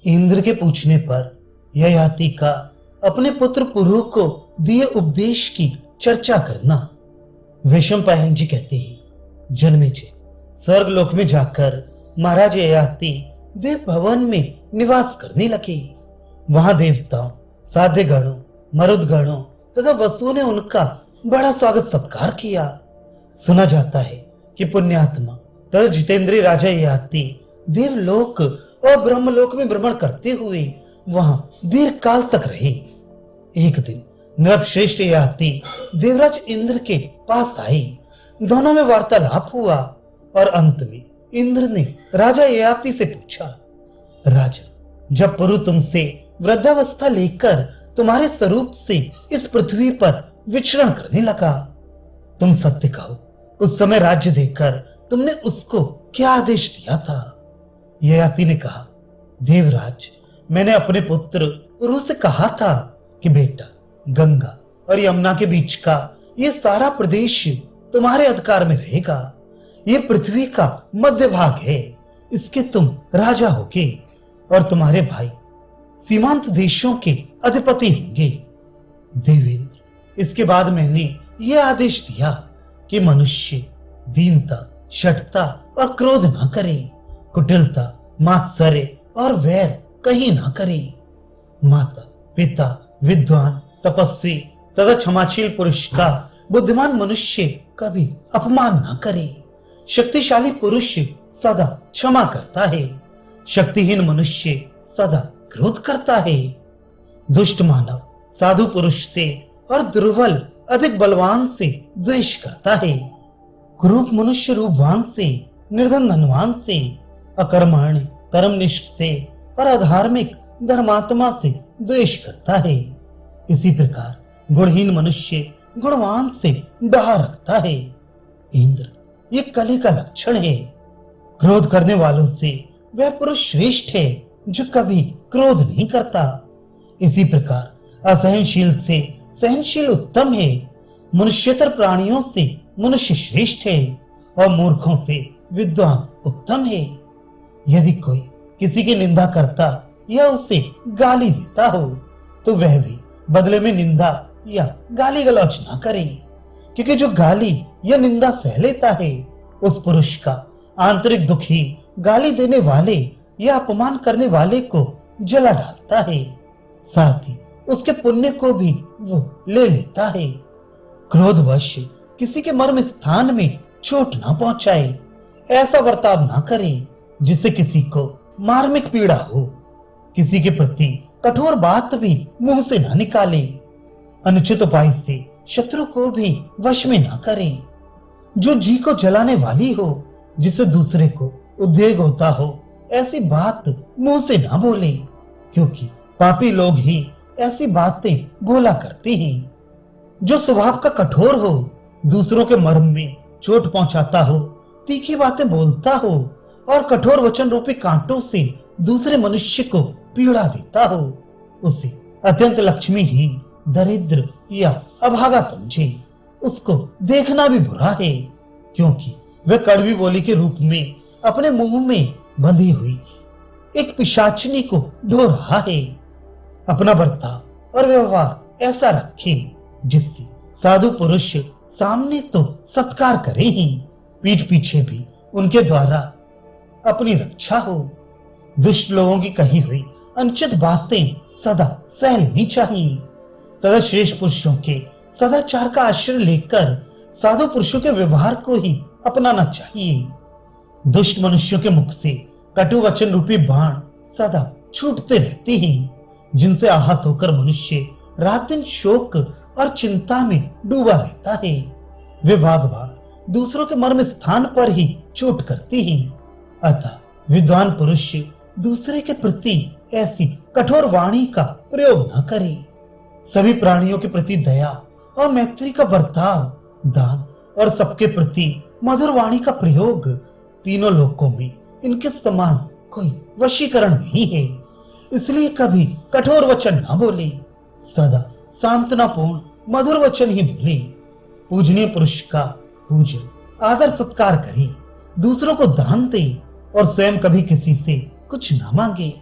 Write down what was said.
इंद्र के पूछने पर ययाति का अपने पुत्र पुरु को दिए उपदेश की चर्चा करना। वैशंपायन जी कहते हैं, जन्मेजय स्वर्ग लोक में जाकर महाराज ययाति देव भवन में निवास करने लगे। वहां देवताओं, साध्य गणों, मरुद गणों तथा वसुओं ने उनका बड़ा स्वागत सत्कार किया। सुना जाता है कि पुण्यात्मा तथा जितेंद्रीय राजा ययाति देवलोक और ब्रह्मलोक में भ्रमण करते हुए वहां दीर्घ काल तक रहे। एक दिन नृपश्रेष्ठ ययाति देवराज इंद्र के पास आए। दोनों में वार्तालाप हुआ और अंत में इंद्र ने राजा ययाति से पूछा, राजा, जब पुरु तुमसे वृद्धावस्था लेकर तुम्हारे स्वरूप से इस पृथ्वी पर विचरण करने लगा, तुम सत्य कहो, उस समय राज्य देकर तुमने उसको क्या आदेश दिया था? ययाति ने कहा, देवराज, मैंने अपने पुत्र पुरु से कहा था कि बेटा, गंगा और यमुना के बीच का ये सारा प्रदेश तुम्हारे अधिकार में रहेगा। ये पृथ्वी का मध्य भाग है, इसके तुम राजा होगे और तुम्हारे भाई सीमांत देशों के अधिपति होंगे। देवेंद्र, इसके बाद मैंने यह आदेश दिया कि मनुष्य दीनता, शठता और क्रोध ना करे, कुटिलता, मात्सर्य और वैर कहीं ना करे। माता, पिता, विद्वान, तपस्वी तथा क्षमाशील पुरुष का बुद्धिमान मनुष्य कभी अपमान ना करे। शक्तिशाली पुरुष सदा क्षमा करता है, शक्तिहीन मनुष्य सदा क्रोध करता है। दुष्ट मानव साधु पुरुष से और दुर्बल अधिक बलवान से द्वेष करता है। क्रूप मनुष्य रूपवान से, निर्धन धनवान से, अकर्मण्य कर्मनिष्ठ से और अधार्मिक धर्मात्मा से द्वेष करता है। इसी प्रकार गुणहीन मनुष्य गुणवान से डहा रखता है। इंद्र, ये कली का लक्षण है। क्रोध करने वालों से वह पुरुष श्रेष्ठ है जो कभी क्रोध नहीं करता। इसी प्रकार असहनशील से सहनशील उत्तम है। मनुष्यतर प्राणियों से मनुष्य श्रेष्ठ है और मूर्खों से विद्वान उत्तम है। यदि कोई किसी की निंदा करता या उसे गाली देता हो तो वह भी बदले में निंदा या गाली गलौच ना करे, क्योंकि जो गाली या निंदा सह लेता है उस पुरुष का आंतरिक दुख ही गाली देने वाले या अपमान करने वाले को जला डालता है, साथ ही उसके पुण्य को भी वो ले लेता है। क्रोधवश किसी के मर्म स्थान में चोट ना पहुंचाए, ऐसा बर्ताव ना करे जिससे किसी को मार्मिक पीड़ा हो। किसी के प्रति कठोर बात भी मुंह से ना निकाले। अनुचित उपाय से शत्रु को भी वश में ना करे। जो जी को जलाने वाली हो, जिससे दूसरे को उद्वेग होता हो, ऐसी बात मुंह से ना बोले, क्योंकि पापी लोग ही ऐसी बातें बोला करते हैं। जो स्वभाव का कठोर हो, दूसरों के मर्म में चोट पहुंचाता हो, तीखी बातें बोलता हो और कठोर वचन रूपी कांटों से दूसरे मनुष्य को पीड़ा देता हो, उसे अत्यंत लक्ष्मीहीन, दरिद्र या अभागा समझे। उसको देखना भी बुरा है, क्योंकि वह कड़वी बोली के रूप में अपने मुंह में बंधी हुई एक पिशाचिनी को ढो रहा है। अपना बर्ताव और व्यवहार ऐसा रखे जिससे साधु पुरुष सामने तो सत्कार करे ही, पीठ पीछे भी उनके द्वारा अपनी रक्षा हो। दुष्ट लोगों की कही हुई अनुचित बातें सदा सह लेनी चाहिए तथा श्रेष्ठ पुरुषों के सदाचार का आश्रय लेकर साधु पुरुषों के व्यवहार को ही अपनाना चाहिए। दुष्ट मनुष्यों के मुख से कटु वचन रूपी बाण सदा छूटते रहते हैं, जिनसे आहत होकर मनुष्य रात दिन शोक और चिंता में डूबा रहता है। वे वाग्बाण दूसरों के मर्म स्थान पर ही चोट करते हैं। अतः विद्वान पुरुष दूसरे के प्रति ऐसी कठोर वाणी का प्रयोग न करे। सभी प्राणियों के प्रति दया और मैत्री का बर्ताव, दान और सबके प्रति मधुर वाणी का प्रयोग, तीनों लोकों में इनके समान कोई वशीकरण नहीं है। इसलिए कभी कठोर वचन न बोले, सदा सांत्वनापूर्ण मधुर वचन ही बोले। पूजनीय पुरुष का पूजन, आदर सत्कार करे, दूसरों को दान दे और स्वयं कभी किसी से कुछ न मांगे।